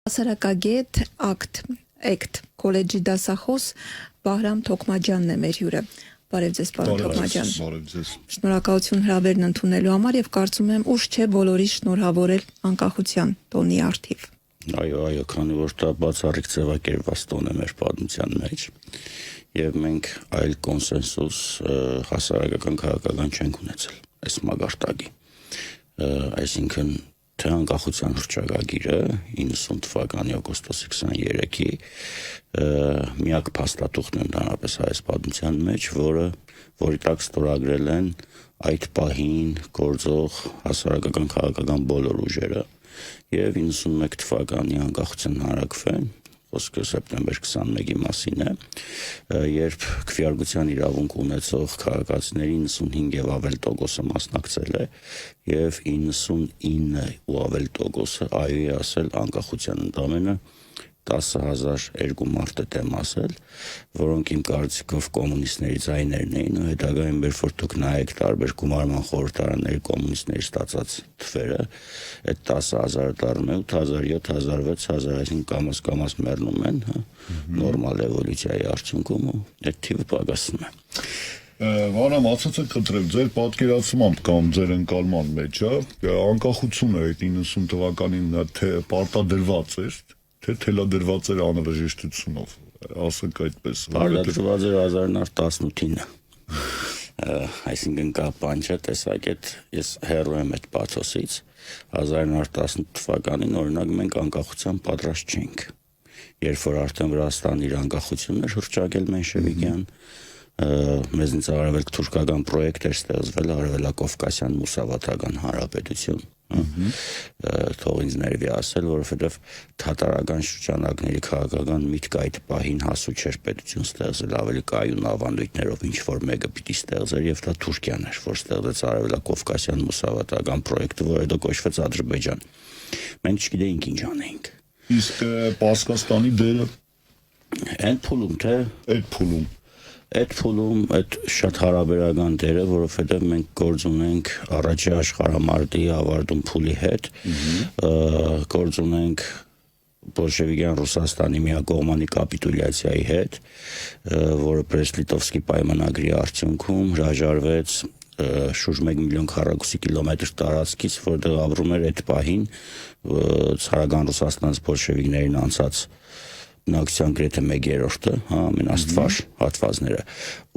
Հասարակագետ ակտ կոլեջի դասախոս Բահրամ Թոքմաջյանն է մեր հյուրը։ Բարև ձեզ, պարոն Թոքմաջյան։ Շնորհակալություն հրավերն ընդունելու համար եւ կարծում եմ ուշ չէ բոլորի շնորհավորել անկախության տոնի առթիվ։ Այո, քանի որ դա բացառիկ ձևակերպված տոն է մեր պատմության մեջ եւ մենք այլ կոնսենսուս հասարակական քաղաքական չենք ունեցել այս մագարտակի, այսինքն թե անկախության հռչակագիրը 90 թվականի օգոստոսի 23-ի միակ փաստաթուղթն է ընդհանրապես հայոց պատմության մեջ, որի տակ ստորագրել են այդ պահին գործող հասարակական քաղաքական բոլոր ուժերը եւ 91 թվականի անկախության հանրաքվեն, խոսքը սեպտեմբեր 21-ի մասին է, երբ քվեարկության իրավունք ունեցող քաղաքացիների 95 եւ ավել տոկոսը մասնակցել է եւ 99 ու ավել տոկոսը այո է ասել անկախության, ընդամենը 10,002 մարդ է դեմ ասել, որոնք իմ կարծիքով կոմունիստների ձայներն էին ու հետագայում երբ դուք նայեք տարբեր գումարման խորհրդարանների կոմունիստների ստացած թվերը, այդ 10,000-ը դառնում է 8,000, 7,000, 6,000, այսինքն կամաց մեռնում են, նորմալ էվոլյուցիայի արդյունքում ու այդ թիվը պակասում է։ Վարամ, ասացեք խնդրեմ, ձեր պատկերացմամբ կամ ձեր ընկալման մեջ, անկախությունը այդ 90 թվականին թե պարտադրված էր, թե թելադրված էր անհրաժեշտությունով, ասենք այդպես։ Պարտադրված էր 1918-ին։ Այսինքն կա պանչա տեսակ այդ ես հեռու եմ այդ պաթոսից 1918 թվականին օրինակ մենք անկախության պատրաստ չենք, երբ որ արդեն Վրաստանն իր անկախությունն էր հռչակել մենշևիկյան, մեզնից արևելք թուրքական պրոյեկտ էր ստեղծվել արևելակովկասյան մուսավաթական հանրապետություն, թող ինձ ներվի ասել, որովհետև թաթարական շրջանակների քաղաքական միտքը այդ պահին հասու չէր պետություն ստեղծել ավելի կայուն ավանդույթներով ինչ որ մեկը պիտի ստեղծեր եւ դա Թուրքիան էր, որ ստեղծեց արևելակովկասյան մուսավաթական պրոյեկտը, որը դա կոչվեց Ադրբեջան։ Մենք չգիտեինք ինչ անեինք։ Իսկ Պարսկաստանի դերը այն փուլում թե այդ փուլում այդ շատ հարաբերական դեր է, որովհետև մենք գործ ունենք առաջի աշխարհամարտի ավարտուն փուլի հետ, գործ ունենք բոլշևիկյան Ռուսաստանի միակողմանի կապիտուլյացիայի հետ, որը Բրեստ-Լիտովսկի պայմանագրի արդյունքում հրաժարվեց շուրջ 1 միլիոն քառակուսի կիլոմետր տարածքից, որտեղ ապրում էր այդ պահին ցարական Ռուսաստանից բոլշևիկներին անցած բնակչության գրեթե 1/3-ը, ամենաստվար հատվածները,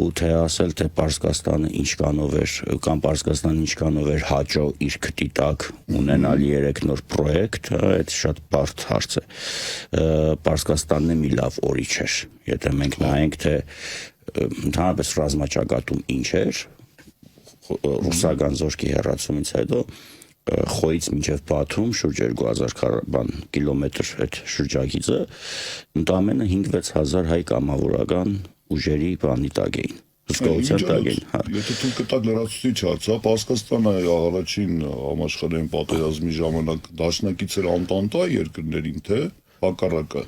ու թե ասել թե Պարսկաստանը ինչքանով էր կամ Պարսկաստանը ինչքանով էր հաճո իր քթի տակ ունենալ 3 նոր պրոյեկտ, այդ շատ բարդ հարց է։ Պարսկաստանն է մի լավ օրիչ էր, եթե մենք նայենք թե ընդհանրապես ռազմաճակատում ինչ էր, ռուսական զորքի հեռացումից հետո Խոյից մինչև Բաթում շուրջ 2000 կիլոմետր այդ շրջագիծը ընդամենը 5-6 հազար հայ կամավորական ուժերի բանի տակ էին, հսկողության տակ էին։ Եթե դուք կտակ լրացուցիչ հարց, Պարսկաստանը առաջին համաշխարհային պատերազմի ժամանակ դաշնակից էր Անտանտա երկրներին, թե հակառակը։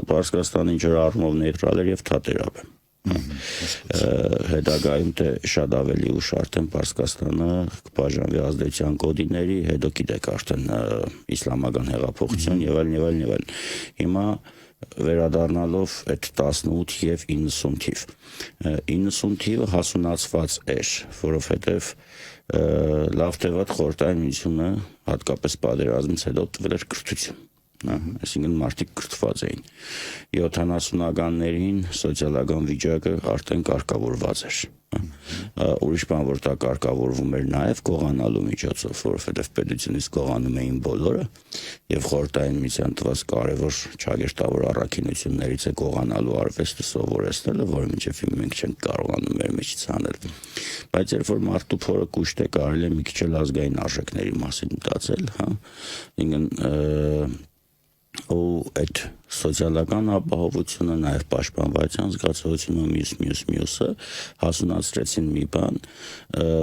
Պարսկաստանը ինչ որ առումով նեյտրալ էր եւ թատերապ է։ Հետագայում թե շատ ավելի ուշ արդեն Պարսկաստանը կբաժանվի ազդեցության կոդիների, հետո գիտեք արդեն իսլամական հեղափոխություն եւ այլն։ Հիմա վերադառնալով այդ 18 եւ 90 թիվ։ 90 թիվը հասունացված էր, որովհետեւ լավ թե վատ խորհրդային միությունը հատկապես պատերազմից հետո տվել էր կրթություն։ Այսինքն մարդիկ կրթված էին 70-ականներին սոցիալական վիճակը արդեն կարգավորված էր, ուրիշ բան որ դա կարգավորվում էր նաև գողանալու միջոցով, որովհետև պետությունից գողանում էին բոլորը եւ խորհրդային միության տված կարևոր ճակերտավոր առաքինություններից է գողանալու արվեստը սովորեցնելը, որը մինչև հիմա մենք չենք կարողանում մեր մեջից անել, բայց երբ որ մարդու փորը կուշտ է, կարելի է մի քիչ էլ ազգային արժեքների մասին մտածել, ու այդ սոցիալական ապահովությունը, նաև պաշտպանվածության զգացողությունը մյուսը հասունացրեցին մի բան,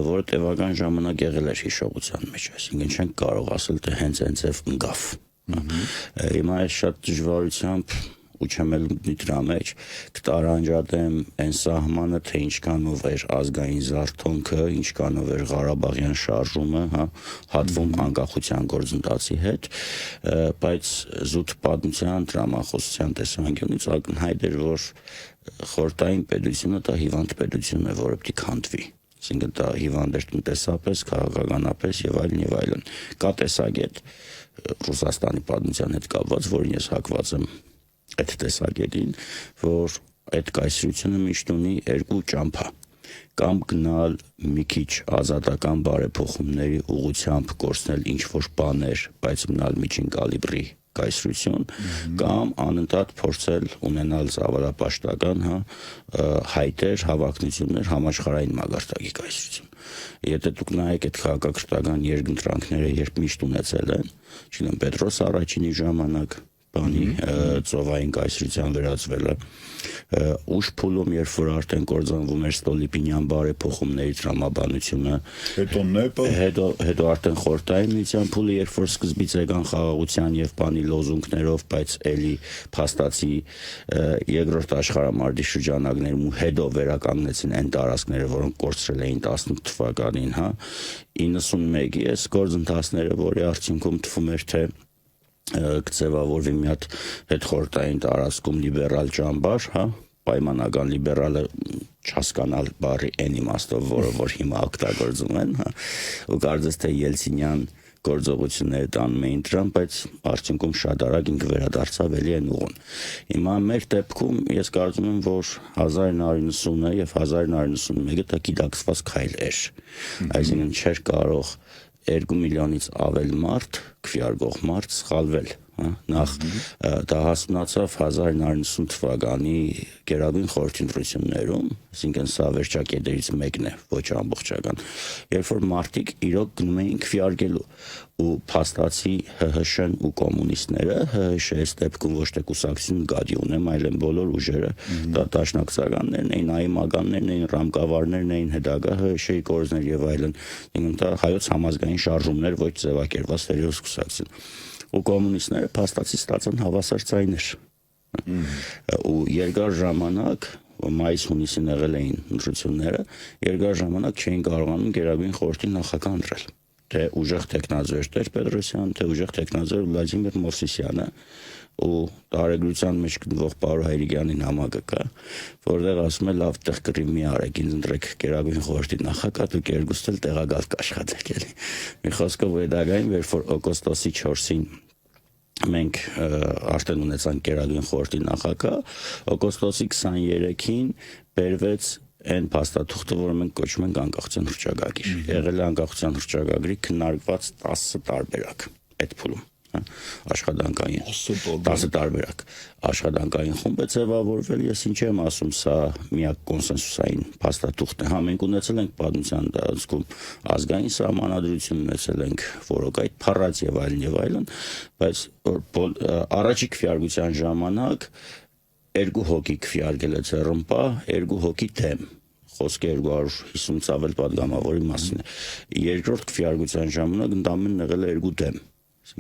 որը տևական ժամանակ եղել էր հիշողության մեջ, այսինքն չենք կարող ասել թե հենց այնձև ընկավ։ Հիմա այս շատ դժվարությամբ ու չեմ էլ դրա մեջ կտարանջատեմ այն սահմանը, թե ինչքանով էր ազգային զարթոնքը, ինչքանով էր Ղարաբաղյան շարժումը, հա, հատվում անկախության գործընթացի հետ, բայց զուտ պատմության դրամախոսության տեսանկյունից ակնհայտ էր, որ խորհրդային պետությունը դա հիվանդ պետություն է, որը պետք է քանդվի։ Այսինքն դա հիվանդ էր տնտեսապես, քաղաքականապես եւ այլն։ Կա տեսակետ Ռուսաստանի պատմության հետ կապված, որին ես հակված եմ այդ տեսակետին, որ այդ կայսրությունը միշտ ունի երկու ճամփա, կամ գնալ մի քիչ ազատական բարեփոխումների ուղղությամբ կորցնել ինչ-որ բաներ, բայց մնալ միջին կալիբրի կայսրություն, կամ անընդհատ փորձել ունենալ զավարապաշտական, հա, հայտեր, հավակնություններ համաշխարհային մագարտակի կայսրություն։ Եթե դուք նայեք այդ քաղաքակրթական երկընտրանքները, երբ միշտ ունեցել են, չգիտեմ, Պետրոս առաջինի ժամանակ բանի ծովային կայսրության վերածվելը, ուշ փուլում, երբ որ արդեն կործանվում էր Ստոլիպինյան բարեփոխումների տրամաբանությունը, հետո արդեն խորհրդային միության փուլը, երբ որ սկզբից եկան խաղաղության եւ բանի լոզունգներով, բայց էլի փաստացի երկրորդ աշխարհամարտի շրջանակներում ու հետո վերականգնեցին այն տարածքները, որոնք կորցրել էին 18 թվականին, հա, 91-ի այս գործընթացները, որի արդյունքում թվում էր, թե կձևավորվի մի հատ հետխորհրդային տարածքում լիբերալ ճամբար, հա, պայմանական լիբերալը չհասկանալ բառի այն իմաստով, որը որ հիմա օգտագործում են, հա, ու կարծես թե Ելցինյան գործողությունները տանում էին դրան, բայց արդյունքում շատ արագ ինքը վերադարձավ էլի այն ուղուն։ Հիմա մեր դեպքում ես կարծում եմ, որ 1990-ը եւ 1991-ը դա գիտակցված քայլ էր, այսինքն չէր կարող 2 միլիոնից ավել մարդ, քվեարկող մարդ սխալվել, հա, նախ դա հասունացավ 1990 թվականի Գերագույն խորհրդի ընտրություններում, այսինքն սա վերջակետերից մեկն է, ոչ ամբողջական, երբ որ մարդիկ իրոք գնում էին քվեարկելու ու փաստացի ՀՀՇ-ն ու կոմունիստները, ՀՀՇ-ի այս դեպքում ոչ թե կուսակցություն գադի ունեմ, այլ են բոլոր ուժերը, դա դաշնակցականներն էին, այմականներն էին, ռամկավարներն էին, հետագա ՀՀՇ-ի կորզներ եւ այլն, դա հայոց համազգային շարժումներ, ոչ ձևակերպված սերիոզ կուսակցություն։ Ու կոմունիստները փաստացի ստացան հավասար ձայներ։ Ու երկար ժամանակ մայիս-հունիսին եղել էին ընտրությունները, երկար ժամանակ չէին կարողանում Գերագույն խորհրդի նախագահ ընտրել։ Թե ուժեղ տեխնազոր Տեր-Պետրոսյան, թե ուժեղ տեխնազոր Վլադիմիր Մովսիսյանը, ու տարեգրության մեջ գտնվող Պարո Հայրիկյանի նամակը կա, որտեղ ասում է լավ տեղ կռի մի արեք, ինձ ընտրեք Գերագույն խորհրդի նախագահ, դուք երկուստ էլ տեղակալ կաշխատեք էլի։ Մի խոսքով հետագային երբ որ օգոստոսի 4-ին մենք արդեն ունեցանք Գերագույն խորհրդի նախագահ, օգոստոսի 23-ին բերվեց այն փաստաթուղթը, որը մենք կոչում ենք անկախության հռչակագիր։ Եղել է անկախության հռչակագրի քննարկված 10 տարբերակ այդ փուլում, հա, աշխատանքային 10 տարբերակ աշխատանքային խումբ է ձևավորվել, ես ինչ եմ ասում, սա միակ կոնսենսուսային փաստաթուղթն է, հա, մենք ունեցել ենք պատմության ընթացքում ազգային սահմանադրություն, ունեցել ենք որոկայթ փառած եւ այլն, բայց առաջի քվեարկության ժամանակ 2 հոգի քվեարկել է Ձեռնպա, 2 հոգի թեմ, խոսքը 250-ից ավել պատգամավորի մասին է։ Երկրորդ քվեարկության ժամանակ ընդամենը եղել է 2 դեմ,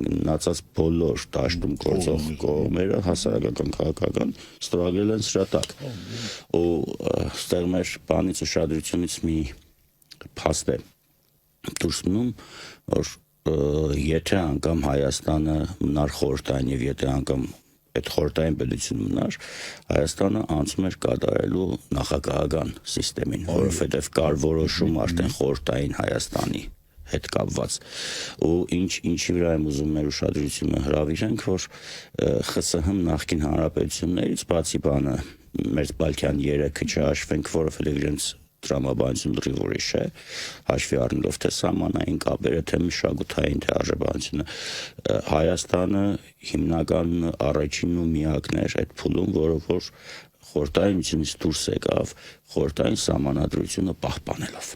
մնացած բոլոր դաշտում գործող կողմերը հասարակական քաղաքական ստորագրել են սրա տակ։ Ու ստեղ մեր բանից ուշադրությունից մի փաստ է դուրս մնում, որ եթե անգամ Հայաստանը մնար խորհրդային եւ եթե անգամ այդ խորհրդային պետություն մնար, Հայաստանը անցում էր կատարելու նախագահական համակարգին, որովհետև կար որոշում արդեն խորհրդային Հայաստանի հետ կապված։ Ու ինչի վրա եմ ուզում մեր ուշադրությունը հրավիրենք, որ ԽՍՀՄ նախկին հանրապետություններից բացի բանը մեր Բալթյան 3-ը չհաշվենք, որովհետև իրենց տրամաբանություն լրիվ ուրիշ է, հաշվի առնելով թե սահմանային կապերը, թե մշակութային, թե արժեբանությունը, Հայաստանը հիմնական առաջինն ու միակն էր այդ փուլում, որը որ խորհրդային միությունից դուրս եկավ խորհրդային սահմանադրությունը պահպանելով։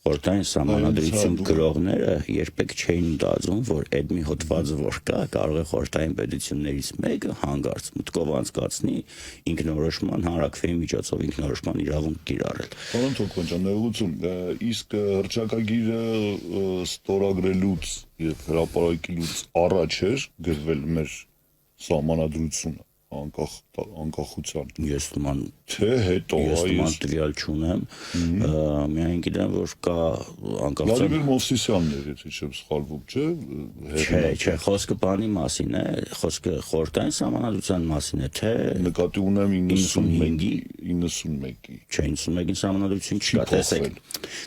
Խորհրդային սահմանադրություն գրողները երբեք չէին մտածում, որ այդ մի հոդվածը որ կա, կարող է խորհրդային պետություններից մեկը հանգարց մտքով անցկացնի ինքնորոշման հանրաքվեի միջոցով ինքնորոշման իրավունք կիրառել։ Պարոն Թոքմանյան, ներողություն, իսկ հռչակագիրը ստորագրելուց եւ հրապարակելուց առաջ էր գրվել մեր սահմանադրությունը։ անկախության։ Ես նման Թե հետո ես նման տվյալ չունեմ, միայն գիտեմ, որ կա անկախության։ Վլադիմիր Մովսիսյանն էր, եթե չեմ սխալվում, չէ՞։ Չէ, խոսքը բանի մասին է, խոսքը խորհրդային սահմանադրության մասին է, թե Նկատի ունեմ 95-ի 91-ի։ Չէ, 91-ին սահմանադրություն չկա,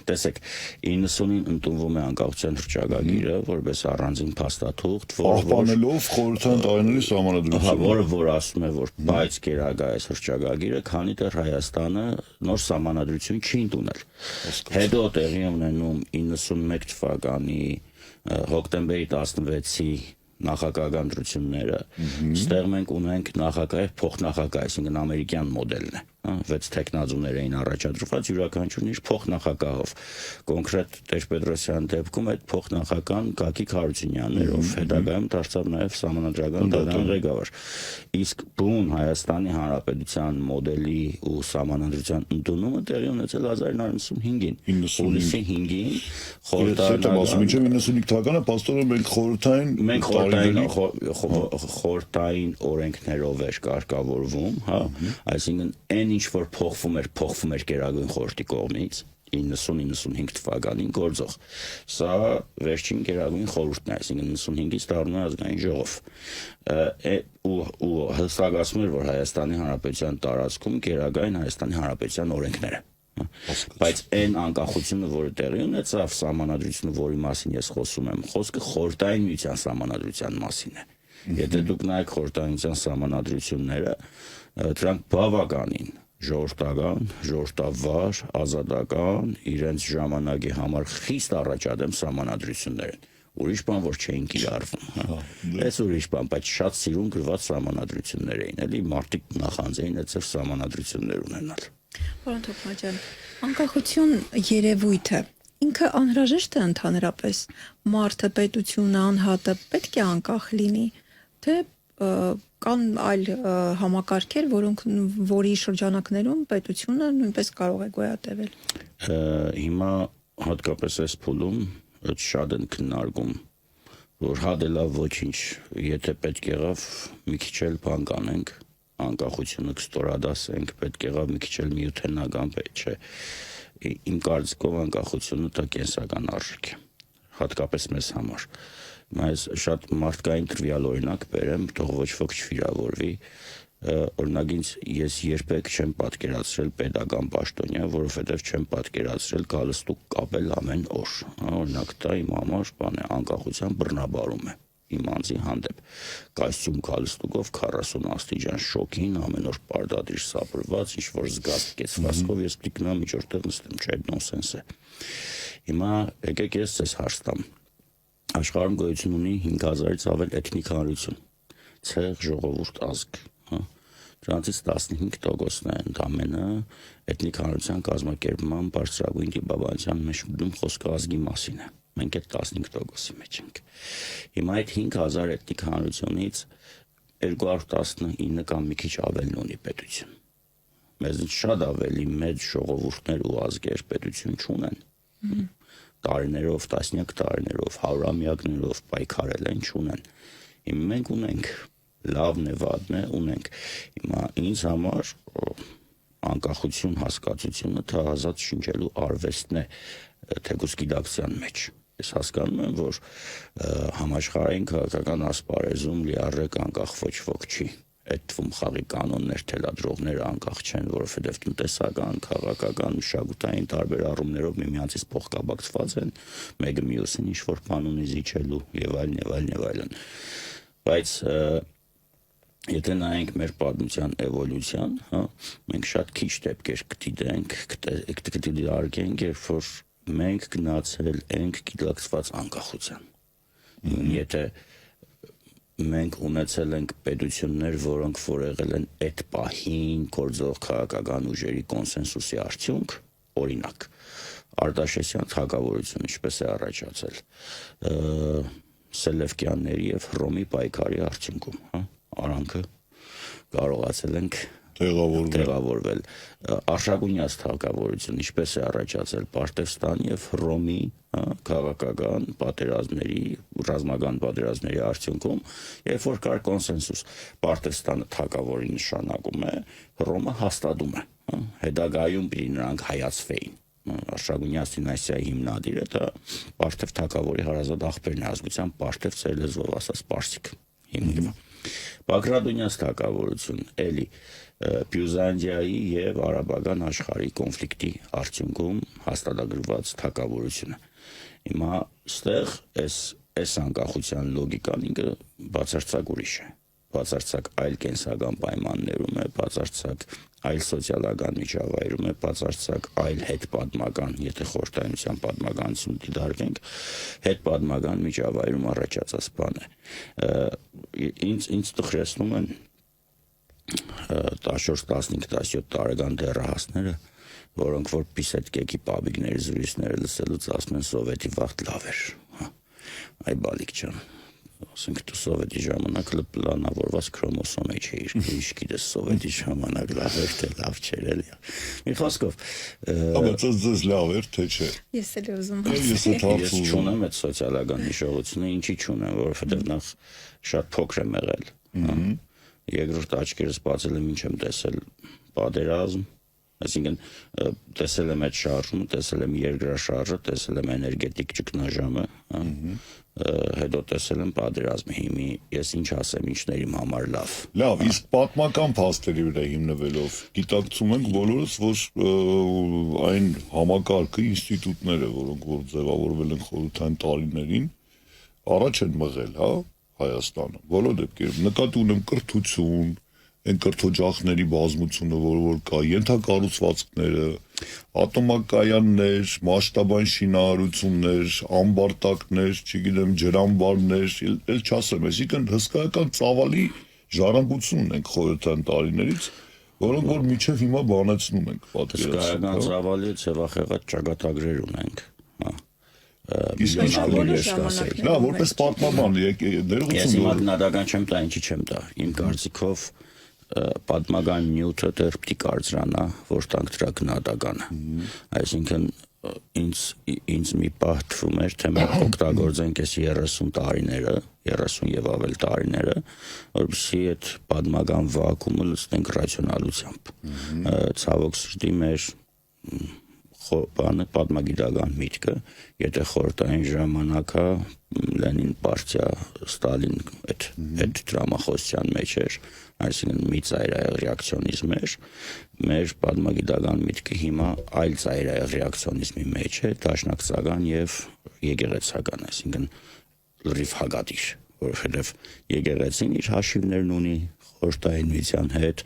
տեսեք, 90-ին ընդունվում է անկախության հռչակագիրը, որպես առանձին փաստաթուղթ, Պահպանելով խորհրդային տարիների սահմանադրությունը, որ ասում է, որ բայց գերագա այս հռչակագիրը, քանի դեռ Հայաստանը նոր սահմանադրություն չի ընդունել։ Հետո տեղի ունենում 91 թվականի հոկտեմբերի 16-ի նախագահական ընտրությունները, ստեղ մենք ունենք նախագահ, փոխնախագահ, այսինքն ամերիկյան մոդելն է, 6 տեխնազուներ էին առաջադրված, յուրաքանչյուրն իր փոխնախագահով։ Կոնկրետ Տեր-Պետրոսյան դեպքում այդ փոխնախագահան Գագիկ Հարությունյանն էր, ով հետագայում դարձավ նաև սահմանադրական դատարան ղեկավար։ Իսկ բուն Հայաստանի Հանրապետության մոդելի ու սահմանադրության ընդունումը տեղի ունեցել 1995-ին, հուլիսի 5-ին մինչև 95 թվականը պաստորը մենք խորհրդային օրենքներով էր կարգավորվում, հա, այսինքն այն ինչ որ փոխվում էր Գերագույն խորհրդի կողմից 90-95 թվականին գործող։ Սա վերջին Գերագույն խորհուրդն է, այսինքն 95-ից դառնում է ազգային ժողով։ Ու հստակացում էր, որ Հայաստանի Հանրապետության տարածքում Գերագային Հայաստանի Հանրապետության օրենքները։ Բայց այն անկախությունը, որը տեղի ունեցավ, սահմանադրությունը, որի մասին ես խոսում եմ, խոսքը խորհրդային միության սահմանադրության մասին է։ Եթե դուք նայեք խորհրդային միության սահմանադրությունները, դրանք բավականին ժողովրդական, ժողովրդավար, ազատական, իրենց ժամանակի համար խիստ առաջադեմ սահմանադրություններ են։ Ուրիշ բան, որ չէին կիրառվում։ Այս ուրիշ բան, բայց շատ սիրուն գրված սահմանադրություններ էին, էլի մարդիկ նախանձեին այդ սահմանադրություններ ունենալ։ Պարոն Թոքմաջյան, անկախություն երևույթը ինքը անհրաժեշտ է ընդհանրապես, մարդը, պետությունը, անհատը պետք է անկախ լինի, թե կան այլ համակարգեր, որի շրջանակներում պետությունը նույնպես կարող է գոյատևել։ Հիմա հատկապես այս փուլում շատ են քննարկում, որ հադելավ ոչինչ, եթե պետք եղավ մի քիչ էլ բան կանենք, անկախությունը կստորադասենք, պետք եղավ մի քիչ էլ միութենական պետք չէ։ Իմ կարծիքով անկախությունը դա կենսական արժեք է, հատկապես մեզ համար։ Այս շատ մարդկային տրվյալ օրինակ բերեմ, թող ոչ ոք չվիրավորվի, օրինակ ինձ ես երբեք չեմ պատկերացրել պետական պաշտոնյա, որովհետև չեմ պատկերացրել գալստուկ կապել ամեն օր։ Օրինակ դա իմ համար բան է, անկախության բռնաբարում է իմ անձի հանդեպ։ Կոստյում գալստուկով 40 աստիճան շոքին, ամեն օր պարտադիր սափրված, ինչ-որ զգաստ կեցվածքով ես պիտի գնամ միջորդեղ նստեմ, չէ, այդ նոնսենս է։ Հիմա եկեք ես ձեզ հարց տամ։ Աշխարհում գոյություն ունի 5000-ից ավել էթնիկ հանրություն, ցեղ, ժողովուրդ, ազգ, հա։ Դրանցից 15%-ն է ընդամենը էթնիկ հանրության կազմակերպման բարձրագույն դիպաբանության մեջ խոսքը ազգի մասին է։ Մենք այդ 15%-ի մեջ ենք։ Հիմա այդ 5000 էթնիկ հանրությունից 219 կամ մի քիչ ավելն ունի պետություն։ Մեզնից շատ ավելի մեծ ժողովուրդներ ու ազգեր պետություն չունեն։ Տարիներով, տասնյակ տարիներով, հարյուրամյակներով պայքարել են, չունեն։ Հիմա մենք ունենք, լավն է, վատն է, ունենք։ Հիմա ինձ համար անկախություն հասկացությունը դա ազատ շնչելու արվեստն է թեկուզ գիտակցության մեջ։ Ես հասկանում եմ, որ համաշխարհային քաղաքական ասպարեզում լիարժեք անկախ ոչ ոք չի։ Այդ թվում խաղի կանոններ, թելադրողները անկախ չեն, որովհետև տնտեսական, քաղաքական, մշակութային տարբեր առումներով միմյանցից փոխկապակցված են, մեկը մյուսին ինչ-որ բան ունի զիջելու եւ այլն եւ այլն եւ այլն։ Բայց եթե նայենք մեր պատմության էվոլյուցիան, հա, մենք շատ քիչ դեպքեր կդիտենք, կդիտարկենք, երբ որ մենք գնացել ենք գիտակցված անկախության։ Եթե մենք ունեցել ենք պետություններ, որոնք որ եղել են այդ պահին գործող քաղաքական ուժերի կոնսենսուսի արդյունք, օրինակ, Արտաշեսյան թագավորությունը ինչպես է առաջացել Սելևկյանների եւ Հռոմի պայքարի արդյունքում, հա, արանքը կարողացել ենք տեղավորվել։ Արշակունյաց թագավորություն ինչպես է առաջացել Պարտևստան եւ Հռոմի քաղաքական պատերազմների, ռազմական պատերազմների արդյունքում, երբ որ կար կոնսենսուս, Պարտևստանը թագավորի նշանակում է, Հռոմը հաստատում է, հետագայում պիտի նրանք հայացվեին։ Արշակունյաց դինաստիայի հիմնադիրը դա Պարտև թագավորի հարազատ աղբերն է, ազգությամբ Պարտև ծեր լեզվով ասած պարսիկ հիմնվում։ Բագրատունյաց թագավորություն էլի Բյուզանդիայի եւ արաբական աշխարհի կոնֆլիկտի արդյունքում հաստատագրված թագավորությունը։ Հիմա ստեղ այս անկախության լոգիկան ինքը բացարձակ ուրիշ է, բացարձակ այլ կենսական պայմաններում է, բացարձակ այլ սոցիալական միջավայրում է, բացարձակ այլ հետպատմական, եթե խորհրդայնության պատմականություն դիտարկենք, հետպատմական միջավայրում առաջացած բան է։ Ինձ տխրեցնում են 14, 15, 17 տարեկան դեռահասները, որոնք որ պիսետկեկի պաբիկների զրույցները լսելուց ասում են սովետի վաղտ լավ էր։ Այ բալիկ ջան, ասենք դու սովետի ժամանակ պլանավորված քրոմոսոմ չէիր, ինչ գիտես սովետի ժամանակ լավ էր թե լավ չէր էլի։ Մի խոսքով, բայց ձեզ լավ էր թե չէ։ Ես էլ ուզում ես չունեմ այդ սոցիալական հիշողությունը, ինչի չունեմ, որովհետև նախ շատ փոքր եմ եղել։ Երկրորդ աչքերս բացել եմ, ինչ եմ տեսել պատերազմ, այսինքն տեսել եմ այդ շարժումը, տեսել եմ երկրաշարժը, տեսել եմ էներգետիկ ճգնաժամը, հետո տեսել եմ պատերազմը, հիմի ես ինչ ասեմ, ինչն էր իմ համար լավ։ Լավ, իսկ պատմական փաստերի վրա հիմնվելով գիտակցում ենք բոլորս, որ այն համակարգը, ինստիտուտները, որոնք որ ձևավորվել են խորհրդային տարիներին, առաջ են մղել, հա, Հայաստանը։ Բոլոր դեպքերում նկատի ունեմ կրթություն, այն կրթօջախների բազմությունը, որ կա, ենթակառուցվածքները, ատոմակայաններ, մասշտաբային շինարարություններ, ամբարտակներ, չգիտեմ, ջրամբարներ, էլ չասեմ, այսինքն հսկայական ծավալի ժառանգություն ունենք խորհրդային տարիներից, որոնք որ միջև հիմա բանացնում ենք պատկերացնում։ Հսկայական ծավալի ցեվախեղած ճակատագրեր ունենք, հա։ Լավ, որպես պատմաբան ներողություն։ Ես հիմա գնահատական չեմ տա, ինչի չեմ տա։ Իմ կարծիքով պատմական նյութը դեռ պիտի կարծրանա, որ տանք դրա գնահատականը։ Այսինքն ինձ մի պահ թվում էր, թե մենք օգտագործենք այս 30 տարիները, 30 եւ ավել տարիները, որպեսզի այդ պատմական վակուումը լցնենք ռացիոնալությամբ։ Ցավոք սրտի մեր պատմագիտական միտքը, եթե խորհրդային ժամանակա Լենին պարտիա Ստալին այդ դրամախոսության մեջ էր, այսինքն մի ծայրահեղ ռեակցիոնիզմ էր, մեր պատմագիտական միտքը հիմա այլ ծայրահեղ ռեակցիոնիզմի մեջ է, դաշնակցական եւ եկեղեցական, այսինքն լրիվ հագադիր, որովհետեւ եկեղեցին իր հաշիվներն ունի խորհրդայնության հետ,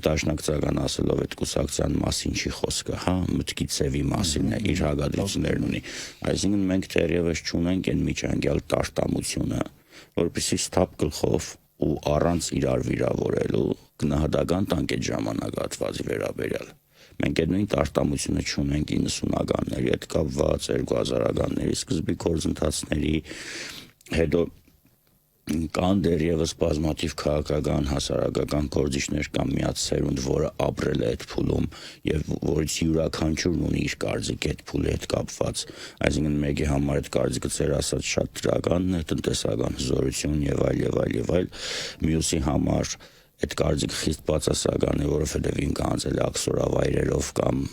դաշնակցական ասելով այդ կուսակցության մասին չի խոսքը, հա, մտքի ծևի մասին է, իր հագադրություններն ունի։ Այսինքն մենք դեռևս չունենք այն միջանկյալ տարտամությունը, որպեսզի սթափ գլխով ու առանց իրար վիրավորելու գնահատական տանք այդ ժամանակահատվածի վերաբերյալ։ Մենք այդ նույն տարտամությունը չունենք 90-ականների հետ կապված, 2000-ականների սկզբի գործընթացների, հետո կան դեռևս բազմաթիվ քաղաքական, հասարակական գործիչներ կամ միած սերունդ, որը ապրել է այդ փուլում եւ որից յուրաքանչյուրն ունի իր կարծիքը այդ փուլի հետ կապված, այսինքն մեկի համար այդ կարծիքը ծեր ասած շատ դրականն է, տնտեսական հզորություն եւ այլ, մյուսի համար այդ կարծիքը խիստ բացասական է, որովհետեւ ինքը անցել է աքսորավայրերով կամ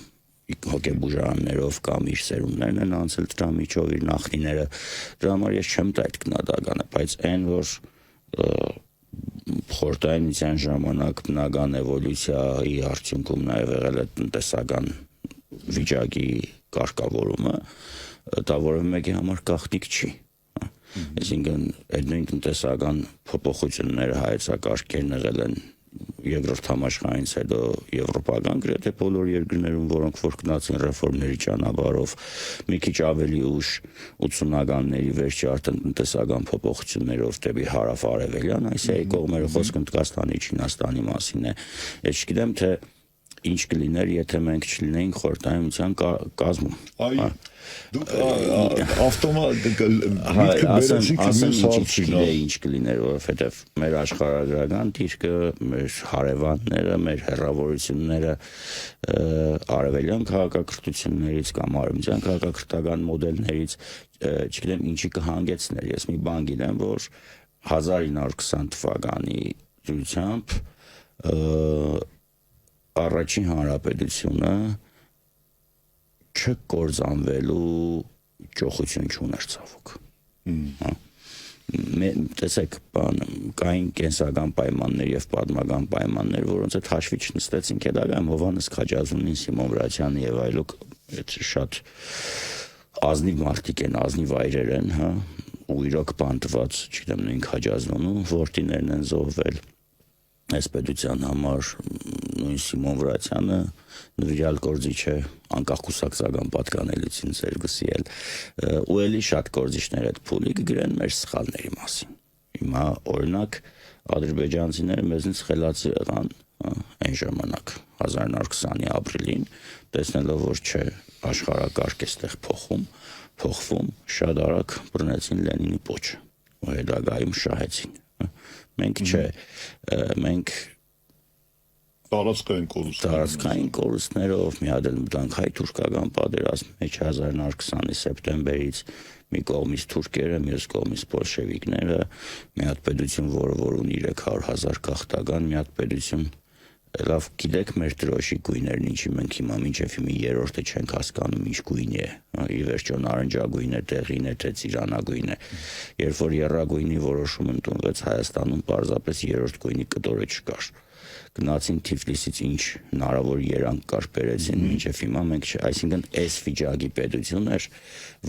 հոգեբուժարաններով կամ իր սերունդներն են անցել դրա միջով իր նախնիները, դրա համար ես չեմ տա այդ գնահատականը, բայց այն որ խորհրդայնության ժամանակ բնական էվոլյուցիայի արդյունքում նաև եղել է տնտեսական վիճակի կարգավորումը, դա որևէ մեկի համար գաղտնիք չի։ Այսինքն այդ նույն տնտեսական փոփոխությունները հայեցակարգերն եղել են Երկրորդ համաշխարհից հետո եվրոպական գրեթե բոլոր երկրներում, որոնք որ գնացին ռեֆորմների ճանապարհով, մի քիչ ավելի ուշ 80-ականների վերջի արդեն տնտեսական փոփոխություններով դեպի հարավ-արևելյան Ասիայի կողմերը, խոսքը Հնդկաստանի, Չինաստանի մասին է։ Ես չգիտեմ թե ինչ կլիներ, եթե մենք չլինեինք խորհրդային միության կազմում։ Դուք ավտոմատ ասեմ ինչ կլիներ, որովհետև մեր աշխարհագրական դիրքը, մեր հարևանները, մեր հեռավորությունները արևելյան քաղաքակրթություններից կամ արևմտյան քաղաքակրթական մոդելներից չգիտեմ ինչի կհանգեցներ։ Ես մի բան գիտեմ, որ 1920 թվականի դրությամբ առաջին հանրապետությունը չկործանվելու ճոխություն չուներ ցավոք։ Տեսեք, կային կենսական պայմաններ եւ պատմական պայմաններ, որոնց հետ հաշվի չնստեցինք հետագայում Հովհաննես Քաջազունին, Սիմոն Վրացյանը եւ այլոք շատ ազնիվ մարդիկ են, ազնիվ այրեր են, հա, ու իրոք բանտված, չգիտեմ, նույն Քաջազունու որդիներն են զոհվել։ Այս պետության համար նույն Սիմոն Վրացյանը նվիրյալ գործիչ է, անկախ կուսակցական պատկանելիցին զերգսի էլ, ու էլի շատ գործիչներ այդ փուլի կգրեն մեր սխալների մասին։ Հիմա օրինակ ադրբեջանցիները մեզնից խելացի եղան այն ժամանակ 1920-ի ապրիլին, տեսնելով որ չէ աշխարհակարգ է ստեղ փոխվում, շատ արագ բռնեցին Լենինի պոչը, ու հետագայում շահեցին։ Մենք չէ, մենք տարածքային կորուստներով մի հատ էլ մտանք հայ-թուրքական պատերազմ մեջ 1920-ի սեպտեմբերից մի կողմից թուրքերը, մյուս կողմից բոլշևիկները, մի հատ պետություն, որը ունի 300,000 գաղթական, մի հատ պետություն, լավ գիտեք մեր դրոշի գույներն ինչի մենք հիմա մինչև հիմա երրորդը չենք հասկանում ինչ գույնի է, ի վերջո նարնջագույն է, դեղին է, թե ծիրանագույն է, երբ որ եռագույնի որոշում ընդունվեց Հայաստանում պարզապես երրորդ գույնի կտորը չկար, գնացին Թիֆլիսից ինչ հնարավոր երանք կար բերեցին, մինչև հիմա մենք այսինքն այս վիճակի պետություն էր,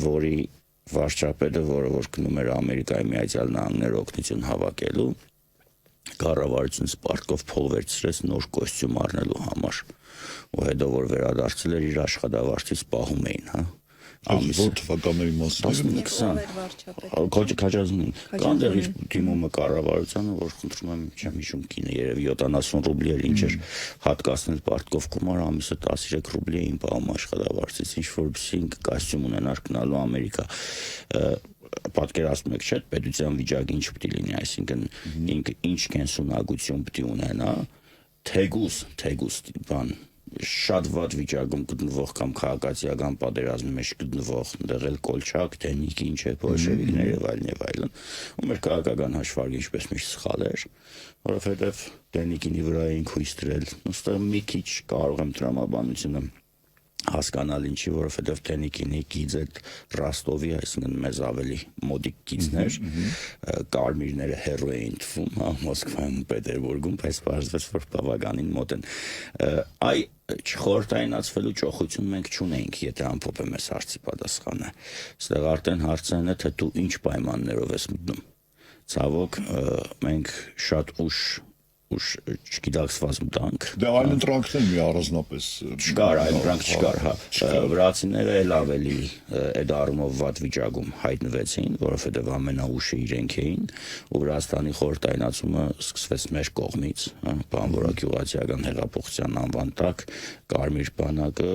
որի վարչապետը, որը որ գնում էր Ամերիկայի Միացյալ Նահանգներ օգնություն հավաքելու, կառավարություն Սպարտկով փող վերցրեց նոր կոստյում առնելու համար, ու հետո որ վերադարձել էր իր աշխատավարձից պահում էին, հա։ Որ թվականների մասին Քաջազունին, կան դեռ իր դիմումը կառավարությանը, որ խնդրում եմ չեմ հիշում կինը երևի 70 ռուբլի էր ինչ էր հատկացնել Պարտկով գումար, ամիսը 13 ռուբլի էին պահում աշխատավարձից, ինչ որպեսզի կոստյում ունենար գնալու Ամերիկա։ Պատկերացնում եք չէ, պետության վիճակը ինչ պետք է լինի, այսինքն ինքը ինչ կենսունակություն պետք է ունենա, թեգուս բան շատ վատ վիճակում գտնվող կամ քաղաքացիական պատերազմի մեջ գտնվող դեռ էլ Կոլչակ, Թենիկ, ինչ է, բոլշևիկներ եւ այլն, ու մեր քաղաքական հաշվարկը ինչպես միշտ սխալ էր, որովհետեւ Թենիկինի վրա էին հույս դրել, ուստեղ մի քիչ կարող եմ տրամաբանությունը հասկանալ ինչի, որովհետև Թենիկինի գիծ այդ Ռաստովի, այսինքն մեզ ավելի մոդիկ գիծներ, կարմիրները հեռու էին թվում, Մոսկվայում, Պետերբուրգում, բայց պարզվեց, որ բավականին մոտ են։ Այ չխորհրդայնացվելու ճոխություն մենք չունենք, եթե ամփոփեմ այս հարցի պատասխանը։ Այստեղ արդեն հարցն է, թե դու ինչ պայմաններով ես մտնում։ Ցավոք, մենք շատ ուշ չգիտակցված մտանք։ Դե այլ ընտրանքներ մի առանձնապես չկար, այլ ընտրանք չկար, հա։ Վրացիները էլ ավելի այդ առումով վատ վիճակում հայտնվեցին, որովհետև ամենաուշը իրենք էին, ու Վրաստանի խորհրդայնացումը սկսվեց մեր կողմից, հա, բանվորագյուղացիական հեղափոխության անվան տակ, կարմիր բանակը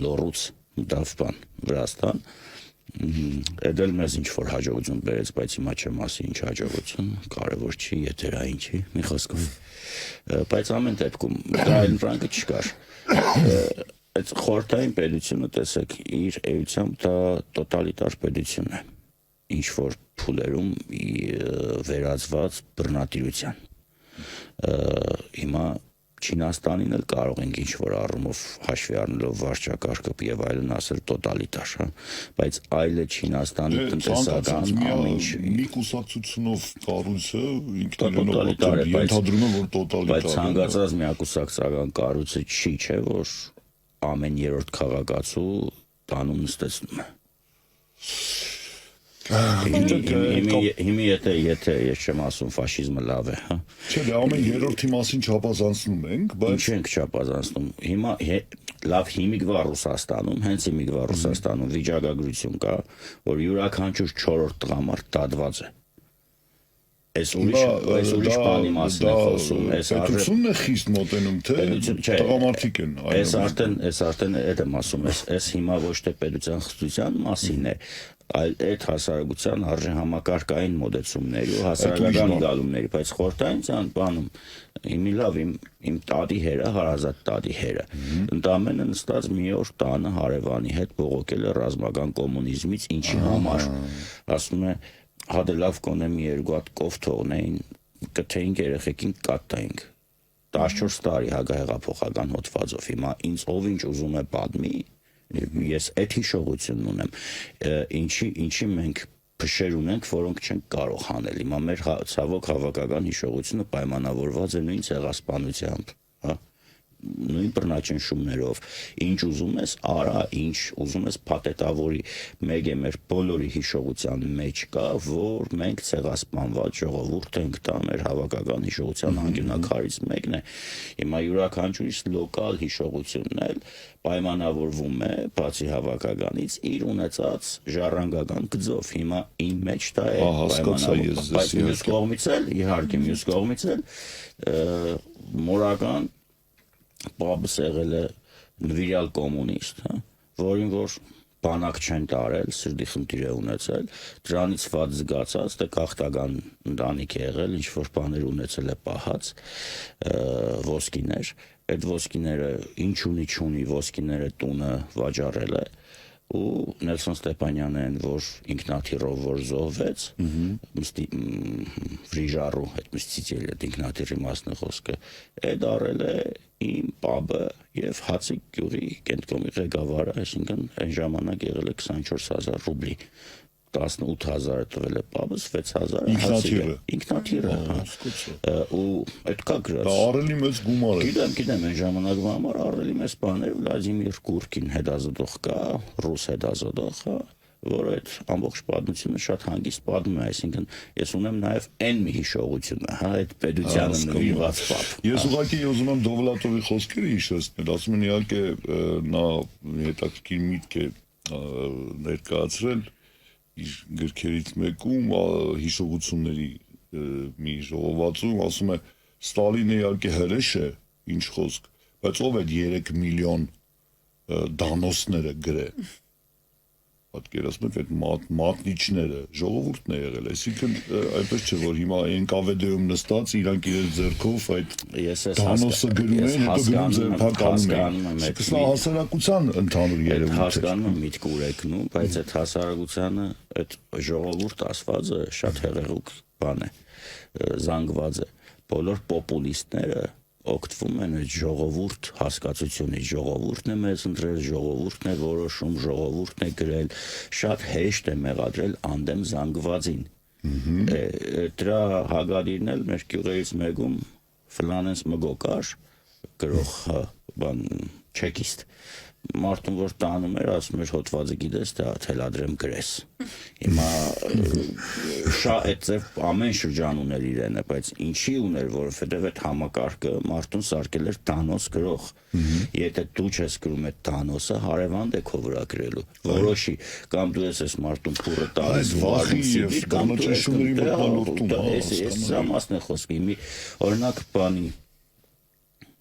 լոռուց մտավ Վրաստան։ Այդ էլ մեզ ինչ-որ հաջողություն բերեց, բայց հիմա չեմ ասի ինչ հաջողություն, կարևոր չի, եթերային չի, մի խոսքով։ Բայց ամեն դեպքում դա այլ ընտրանքը չկար։ Այդ խորհրդային պետությունը, տեսեք, իր էությամբ դա տոտալիտար պետություն է, ինչ-որ փուլերում վերածված բռնատիրության։ Հիմա Չինաստանին էլ կարող ենք ինչ-որ առումով հաշվի առնելով վարչակարգը եւ այլն ասել տոտալիտար, հա, բայց այլ է Չինաստանի տնտեսական ամինչ մի կուսակցությունով կառույցը ինքնուրույն ենթադրում է, որ տոտալիտար է։ Բայց ցանկացած միակուսակցական կառույցը չի, չէ, որ ամեն երրորդ քաղաքացու տանում նստեցնում է։ Հիմի եթե ես չեմ ասում ֆաշիզմը լավ է, հա։ Չէ, դե ամեն երրորդի մասին չափազանցնում ենք, բայց ինչ ենք չափազանցնում։ Հիմա լավ հիմիկվա Ռուսաստանում, հենց հիմիկվա Ռուսաստանում վիճակագրություն կա, որ յուրաքանչյուր 4-րդ տղամարդ դատված է։ Այս ուրիշ բանի մասին է խոսում, պետությունն է խիստ մոտենում, թե տղամարդիկ են այս արդեն այդ եմ ասում, այս հիմա ոչ թե պետության խստության մասին է, այլ այդ հասարակության արժեհամակարգային մոտեցումների ու հասարակական գալումների, բայց խորհրդային բանում իմի լավ իմ տատի հերը, հարազատ տատի հերը, ընդամենը նստած մի օր տանը հարևանի հետ բողոքել է ռազմական կոմունիզմից, ինչի համար, ասում է հադե լավ կոնե մի երկու հատ կով թողնեին, կթեինք երեխեքին կատտայինք, 14 տարի հագահեղափոխական հոդվածով, հիմա ինձ ով ինչ ուզում է պատմի, ես այդ հիշողությունն ունեմ, ինչի մենք փշեր ունենք, որոնք չենք կարող հանել, հիմա մեր ցավոք հավաքական հիշողությունը պայմանավորված է նույն ցեղասպանությամբ, նույն բռնաճնշումներով, ինչ ուզում ես արա, ինչ ուզում ես փաթեթավորի, մեկ է մեր բոլորի հիշողության մեջ կա, որ մենք ցեղասպանված ժողովուրդ ենք, դա մեր հավաքական հիշողության անկյունակարից մեկն է, հիմա յուրաքանչյուրիս լոկալ հիշողությունն էլ պայմանավորվում է, բացի հավաքականից, իր ունեցած ժառանգական գծով, հիմա իմ մեջ դա է պայմանավորվում, բայց մյուս կողմից էլ, իհարկե մյուս կողմից էլ մորական պապս եղել է նվիրյալ կոմունիստ, որին որ բանակ չեն տարել, սրտի խնդիր է ունեցել, դրանից ված զգացած, դե քաղաքական ընտանիք է եղել, ինչ որ բաներ ունեցել է պահած, ոսկիներ, այդ ոսկիները ինչ ունի, ոսկիները տունը վաճառել է, ու Նելսոն Ստեփանյանն որ ինքնաթիռով որ զոհվեց, վրիժառու այդ մստիցել է ինքնաթիռի մասն է խոսքը, այդ արել է իմ պաբը եւ Հացիկ գյուղի կենտկոմի ղեկավարը, այսինքն այն ժամանակ եղել է 24000 ռուբլի, 18000-ը տվել է պաբը, 6000-ը ինքնաթիռը, ու այդ կա գրած։ Դա առելի մեծ գումար է։ Գիտեմ, այն ժամանակվա համար առելի մեծ բաներ, Վլադիմիր Գուրկին հետազոտող կա, ռուս հետազոտող, որը այդ ամբողջ պատմությունը շատ հանգիստ պատմում է, այսինքն ես ունեմ նաև այն մի հիշողությունը, այդ պետությանը նվիրված պապ։ Ես ուղղակի ուզում եմ Դովլատովի խոսքերը հիշեցնել, ասում են իհարկե նա հետաքրքիր միտք է ներկայացրել իր գրքերից մեկում հիշողությունների մի ժողովածում, ասում է Ստալինը իհարկե հրեշ է, ինչ խոսք, բայց ով է 3 միլիոն դանոսները գրել։ Պատկերացնում եք այդ մատնիչները ժողովուրդն է եղել, այսինքն այնպես չէ որ հիմա NKVD-ում նստած իրանք իրենց ձեռքով այդ դանոսը գրում են, հետո գնում ձերբականում են։ Սա հասարակության ընդհանուր երևույթ է։ Հասկանում եմ միտք ուրեկնում, բայց այդ հասարակությանը այդ ժողովուրդ ասվածը շատ հեղեղուկ բան է, զանգված է։ Բոլոր պոպուլիստները օգտվում են այդ ժողովուրդ հասկացությունից, ժողովուրդն է մեզ ընտրել, ժողովուրդն է որոշում, ժողովուրդն է գրել, շատ հեշտ է մեղադրել անդեմ զանգվածին։ Դրա հագադիրն էլ մեր գյուղերից մեկում Ֆլանենց Մգոկար գրող բան չեկիստ մարդուն որ տանում էր ասում էր հոդվածը գիտես դա թելադրեմ գրես հիմա շատ այդ ամեն շրջան ուներ իրենը բայց ինչի ուներ որովհետև այդ համակարգը մարդուն սարքել էր տանոս գրող եթե դու չես գրում այդ տանոսը հարևան է քո վրա գրելու որոշի կամ դու ես մարդուն փուրը տալիս վախի կամ ճշմարիտ մտնոլորտում ես սա մասն է խոսքի մի օրինակ բանի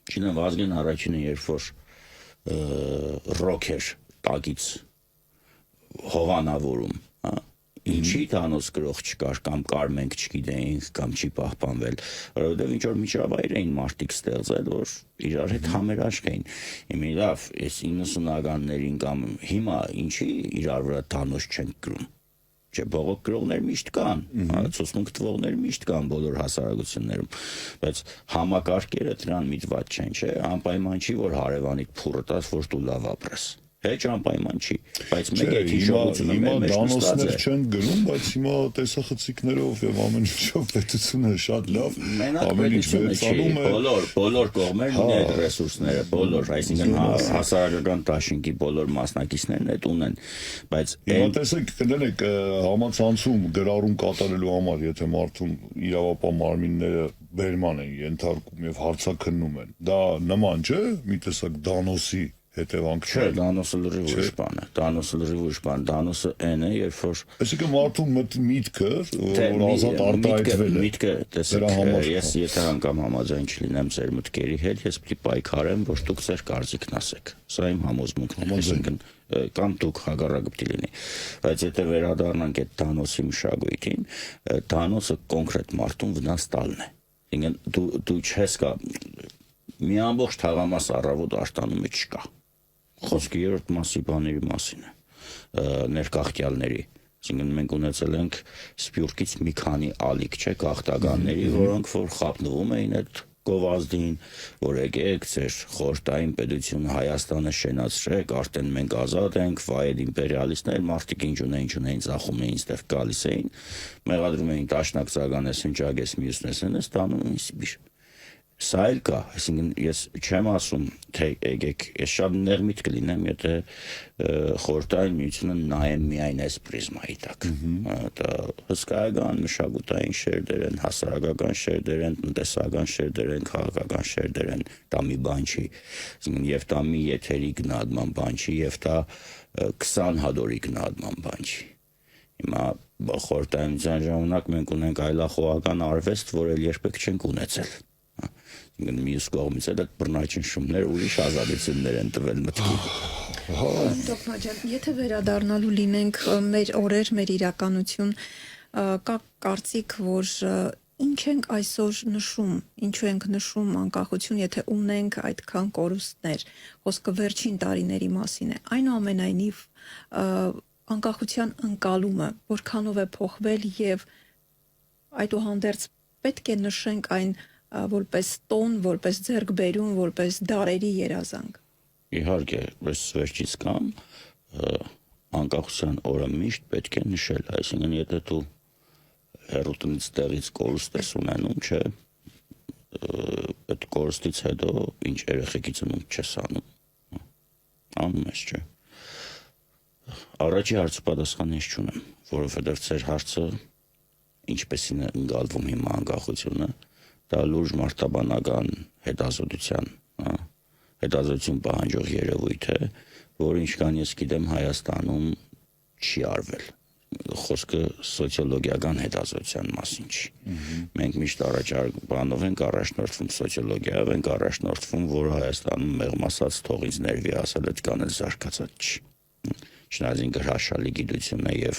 չնայած Վազգեն առաջինը երբ որ ռոքեր տակից հովանավորում, ինչի տանոս գրող չկար կամ կար մենք չգիտեինք կամ չի պահպանվել, որովհետև ինչ որ միջավայր էին մարդիկ ստեղծել, որ իրար հետ համերաշխ էին։ Հիմա լավ, այս 90-ականներին կամ հիմա ինչի իրար վրա տանոս չենք գրում։ Չէ, բողոք գրողներ միշտ կան, ցուցմունք տվողներ միշտ կան բոլոր հասարակություններում, բայց համակարգերը դրան միտված չեն, չէ, անպայման չի, որ հարևանիդ փուրը տաս, որ դու լավ ապրես։ Հեչ անպայման չի, բայց մեկ է հիշողությունը մեր մեջ նստած է։ Չեն գրում, բայց հիմա տեսախցիկներով եւ ամեն ինչով պետությունը շատ լավ ամեն ինչ վերցնում է։ Բոլոր կողմերն ունեն այդ ռեսուրսները, բոլոր, այսինքն հասարակական դաշինքի բոլոր մասնակիցներն այդ ունեն, բայց հիմա տեսեք, կներեք համացանցում գրառում կատարելու համար, եթե մարդուն իրավապահ մարմինները բերման են ենթարկում եւ հարցաքննում են, դա նման չէ մի տեսակ դանոսի հետևանք Չէ, դանոսը լրիվ ուրիշ բան է։ Դանոսը այն է, երբ որ այսինքն մարդու միտքը, որ ազատ արտահայտվել է։ Միտքը, տեսեք, ես եթե անգամ համաձայն չլինեմ ձեր մտքերի հետ, ես պիտի պայքարեմ, որ դուք ձեր կարծիքն ասեք։ Սա իմ համոզմունքն է, այսինքն կամ դուք հակառակը պիտի լինի։ Բայց եթե վերադառնանք այդ դանոսի մշակույթին, դանոսը կոնկրետ մարդուն վնաս տալն է։ Այսինքն դու չես կա մի ամբողջ թաղամաս առավոտ արտանում է չկա։ Խոսքը երրորդ մասի բաների մասին է, ներկախտյալների։ Այսինքն մենք ունեցել ենք Սփյուռքից մի քանի ալիք, չէ, գաղթականների, որոնք որ խապնվում էին այդ գովազդին, որ եկեք ձեր խորհրդային պետությունը Հայաստանը շենացրեք, արդեն մենք ազատ ենք, վայել իմպերիալիստներ, մարդիկ ինչ ունեին, ծախում էին, ստեղ գալիս էին, մեղադրում էին տաշնակ ցագանես, հնչագես, մյուսնես, ստանում էին Սիբիր։ Սա էլ կա, այսինքն ես չեմ ասում, թե եկեք, ես շատ ներմիտ կլինեմ, եթե խորհրդային միությունը նայեմ միայն այս պրիզմայի տակ։ Դա հսկայական մշակութային շերտեր են, հասարակական շերտեր են, տնտեսական շերտեր են, քաղաքական շերտեր են, դա մի բան չի։ Այսինքն եւ դա մի եթերի գնահատման բան չի, եւ դա 20 հատորի գնահատման բան չի։ Հիմա խորհրդային ժամանակ մենք ունենք այլախոհական արվեստ, որ էլ երբեք չենք ունեցել։ Մյուս կողմից էլ այդ բռնաչին շումներ ուրիշ ազատություններ են տվել մտքին։ Տոկմաջան, եթե վերադառնալու լինենք մեր օրեր, մեր իրականություն, կա կարծիք, որ ինչ ենք այսօր նշում, ինչու ենք նշում անկախություն, եթե ունենք այդքան կորուստներ, խոսքը վերջին տարիների մասին է, այնուամենայնիվ անկախության ընկալումը որքանով է փոխվել եւ այդուհանդերձ պետք է նշենք այն որպես տոն, որպես ձեռքբերում, որպես դարերի երազանք։ Իհարկե, այս վերջից կամ անկախության օրը միշտ պետք է նշել, այսինքն եթե դու հերոտնից տեղից կորուստ ես ունենում, չէ, այդ կորուստից հետո ինչ երեխեքից ունում չես անում ես, չէ։ Առաջի հարցը պատասխան ես չունեմ, որովհետև ձեր հարցը ինչպեսին է ընկալվում հիմա անկախությունը, դա լուրջ մարտաբանական հետազոտություն պահանջող երևույթ է, որ ինչքան ես գիտեմ Հայաստանում չի արվել։ Խոսքը սոցիոլոգիական հետազոտության մասին չի։ Մենք միշտ բանով ենք առաջնորդվում սոցիոլոգիայով, ենք առաջնորդվում, որ Հայաստանում մեղմ ասած թողից ներվի ասել այդ կան էլ զարգացած չի։ Չնայած գրաշալի գիտություն է եւ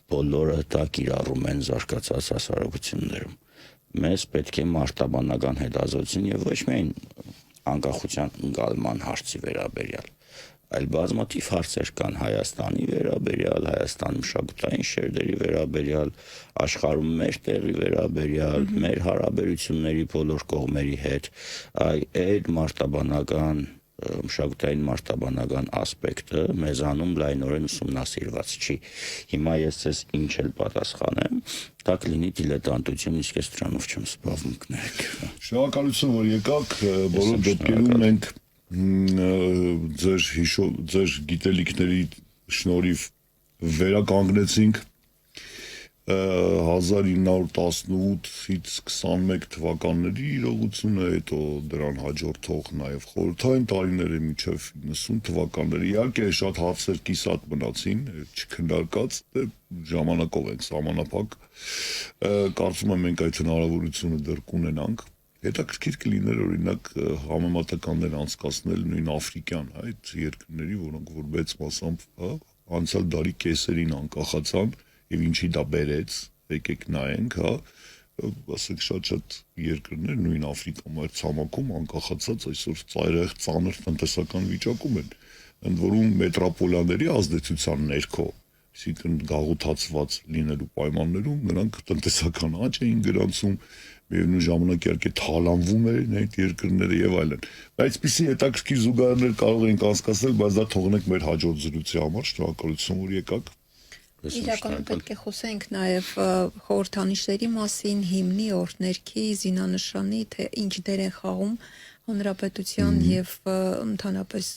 բոլորը դա կիրառում են զարգացած հասարակություններում։ Մեզ պետք է մարտաբանական հետազոտություն եւ ոչ միայն անկախության ընկալման հարցի վերաբերյալ, այլ բազմաթիվ հարցեր կան Հայաստանի վերաբերյալ, Հայաստանի մշակութային շերտերի վերաբերյալ, աշխարհում մեր տեղի վերաբերյալ, մեր հարաբերությունների բոլոր կողմերի հետ, այդ մարտաբանական մշակութային մարտաբանական ասպեկտը մեզանում լայնորեն ուսումնասիրված չի։ Հիմա ես ես ինչ էլ պատասխանեմ, դա կլինի դիլետանտություն, իսկ ես դրանով չեմ զբաղվում կներեք։ Շնորհակալություն, որ եկաք, բոլոր դեպքերում մենք ձեր գիտելիքների շնորհիվ վերականգնեցինք 1918-ից 21 թվականների իրողությունը, հետո դրան հաջորդող նաև խորհրդային տարիները մինչև 90 թվականները, իհարկե շատ հարցեր կիսատ մնացին, չքննարկած, ժամանակով ենք սահմանափակ, կարծում եմ մենք այդ հնարավորությունը դեռ կունենանք, հետաքրքիր կլիներ օրինակ համեմատականներ անցկացնել նույն աֆրիկյան այդ երկրների, որոնք որ մեծ մասամբ անցյալ դարի կեսերին անկախացան եւ ինչի դա բերեց, եկեք նայենք, ասենք շատ երկրներ նույն Աֆրիկայում այդ ցամաքում անկախացած այսօր ծայրահեղ ծանր տնտեսական վիճակում են, ընդ որում մետրոպոլիաների ազդեցության ներքո, այսինքն գաղութացված լինելու պայմաններում նրանք տնտեսական աճ էին գրանցում, միևնույն ժամանակ իհարկե թալանվում էին այդ երկրները եւ այլն։ Այսպիսի հետաքրքիր զուգահեռներ կարող ենք անցկացնել, բայց դա թողնենք մեր հաջորդ զրույցի համար, շնորհակալություն որ եկաք։ Իրականում պետք է խոսենք նաև խորհրդանիշների մասին, հիմնի, օրհներքի, զինանշանի, թե ինչ դեր են խաղում հանրապետության եւ ընդհանրապես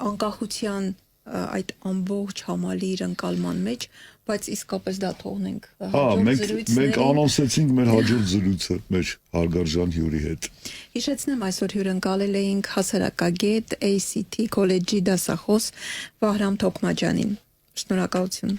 անկախության այդ ամբողջ համալիր ընկալման մեջ, բայց իսկապես դա թողնենք հաջորդ զրույցներին։ Մենք անոնսեցինք մեր հաջորդ զրույցը մեր հարգարժան հյուրի հետ։ Հիշեցնեմ, այսօր հյուրընկալել էինք հասարակագետ ACT քոլեջի դասախոս Վահրամ Թոքմաջյանին։ Շնորհակալություն։